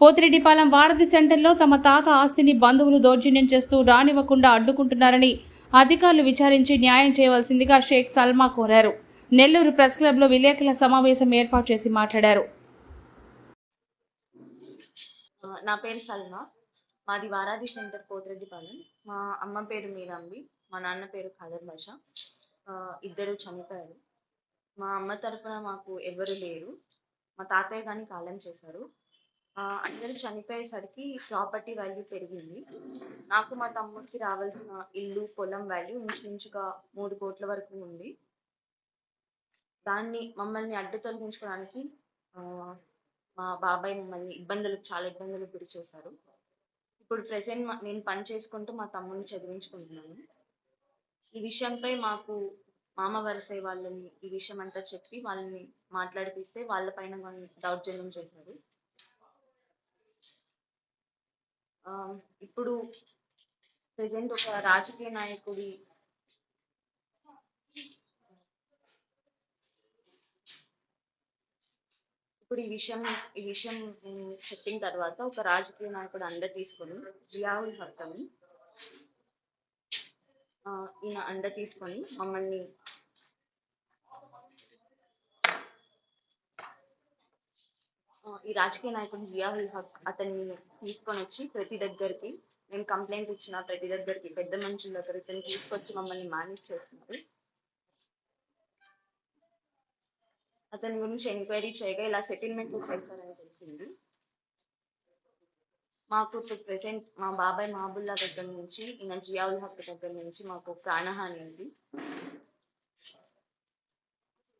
పోతిరెడ్డిపాలెం వారధి సెంటర్లో తమ తాత ఆస్తిని బంధువులు దౌర్జన్యం చేస్తూ రానివ్వకుండా అడ్డుకుంటున్నారని అధికారులు విచారించి న్యాయం చేయవలసిందిగా షేక్ సల్మా కోరారు. నెల్లూరు ప్రెస్ క్లబ్లో విలేకరుల సమావేశం ఏర్పాటు చేసి మాట్లాడారు. నా పేరు సల్మా. మాది వారాది సెంటర్ పోతిరెడ్డిపాలెం. మా అమ్మ పేరు మీరాంబి, మా నాన్న పేరు ఖదర్ బాషా. ఇద్దరు చనిపోయారు. మా అమ్మ తరపున మాకు ఎవరు లేరు. మా తాతయ్య కానీ కాలం చేశారు. అందరూ చనిపోయేసరికి ప్రాపర్టీ వాల్యూ పెరిగింది. నాకు మా తమ్ముడికి రావాల్సిన ఇల్లు, పొలం వాల్యూ ఇంచుమించుగా 3 కోట్ల వరకు ఉంది. దాన్ని మమ్మల్ని అడ్డు తొలగించుకోవడానికి మా బాబాయ్ మమ్మల్ని చాలా ఇబ్బందులకు గురి చేశారు. ఇప్పుడు ప్రెసెంట్ నేను పని చేసుకుంటూ మా తమ్ముడిని చదివించుకుంటున్నాను. ఈ విషయంపై మాకు మామ వరసే వాళ్ళని ఈ విషయం అంతా చెప్పి వాళ్ళని మాట్లాడిపిస్తే వాళ్ళపైన దౌర్జన్యం చేశారు. ఇప్పుడు ప్రెసెంట్ ఒక రాజకీయ నాయకుడి ఈ విషయం చెప్పిన తర్వాత ఒక రాజకీయ నాయకుడు అండ తీసుకొని జియావుల్ హక్ అని ఈయన అండ తీసుకొని మమ్మల్ని ఈ రాజకీయ నాయకుడు జియావుల్ హక్ అతన్ని తీసుకొని వచ్చి ప్రతి దగ్గరికి మేము కంప్లైంట్ ఇచ్చిన ప్రతి దగ్గరికి పెద్ద మనుషుల దగ్గర ఇతన్ని తీసుకొచ్చి మమ్మల్ని మేనేజ్ చేస్తున్నారు. అతని గురించి ఎంక్వైరీ చేయగా ఇలా సెటిల్మెంట్ చేస్తారని తెలిసింది. మాకు ఇప్పుడు ప్రెసెంట్ మా బాబాయ్ మహబుల్లా దగ్గర నుంచి ఈయన జియావుల్ హక్ దగ్గర నుంచి మాకు ప్రాణహాని ఉంది.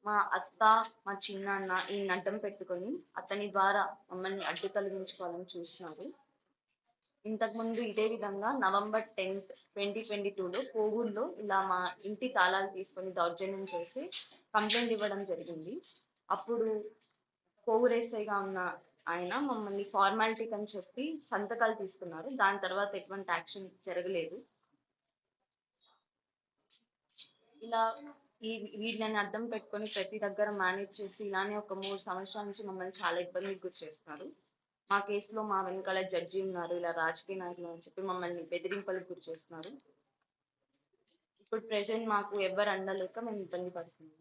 మా అత్త, మా చిన్నాన్న ఈ అడ్డం పెట్టుకొని అతని ద్వారా మమ్మల్ని అడ్డు తొలగించుకోవాలని చూస్తున్నారు. ఇంతకుముందు ఇదే విధంగా November 10th, 2022లో కోవూరులో ఇలా మా ఇంటి తాళాలు తీసుకొని దౌర్జన్యం చేసి కంప్లైంట్ ఇవ్వడం జరిగింది. అప్పుడు కోవూరు ఎస్ఐగా ఉన్న ఆయన మమ్మల్ని ఫార్మాలిటీ అని చెప్పి సంతకాలు తీసుకున్నారు. దాని తర్వాత ఎటువంటి యాక్షన్ జరగలేదు. ఇలా వీళ్ళని అడ్డం పెట్టుకొని ప్రతి దగ్గర మేనేజ్ చేసి ఇలానే ఒక 3 సంవత్సరాల నుంచి మమ్మల్ని చాలా ఇబ్బందికి గురి చేస్తున్నారు. మా కేసులో మా వెనకాల జడ్జి ఉన్నారు, ఇలా రాజకీయ నాయకులు అని చెప్పి మమ్మల్ని బెదిరింపులకు గురి చేస్తున్నారు. ఇప్పుడు ప్రెసెంట్ మాకు ఎవరు అండలేక మేము ఇబ్బంది పడుతున్నాం.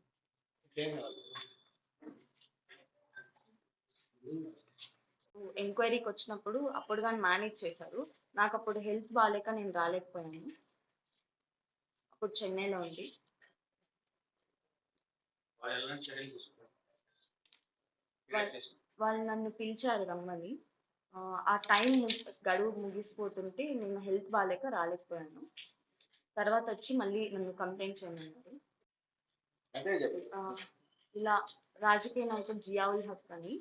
ఎంక్వైరీకి వచ్చినప్పుడు అప్పుడు కానీ మేనేజ్ చేశారు. నాకు అప్పుడు హెల్త్ బాగాలేక నేను రాలేకపోయాను. అప్పుడు చెన్నైలో ఉంది. వాళ్ళు నన్ను పిలిచారు రమ్మని. ఆ టైం గడువు ముగిసిపోతుంటే నేను హెల్త్ బాగాలేక రాలేకపోయాను. తర్వాత వచ్చి మళ్ళీ నన్ను కంప్లైంట్ చేయమన్నారు. ఇలా రాజకీయ నాయకుడు జియావుల్ హక్ అని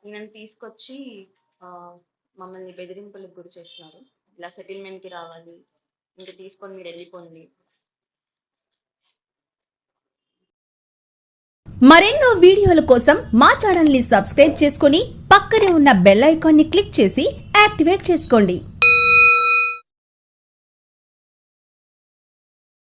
ఈయనను తీసుకొచ్చి మమ్మల్ని బెదిరింపులకు గురి చేస్తున్నారు. ఇలా సెటిల్మెంట్కి రావాలి, ఇంకా తీసుకొని మీరు వెళ్ళిపోండి. మరెన్నో వీడియోల కోసం మా ఛానల్ ని సబ్స్క్రైబ్ చేసుకుని పక్కనే ఉన్న బెల్ ఐకాన్ ని క్లిక్ చేసి యాక్టివేట్ చేసుకోండి.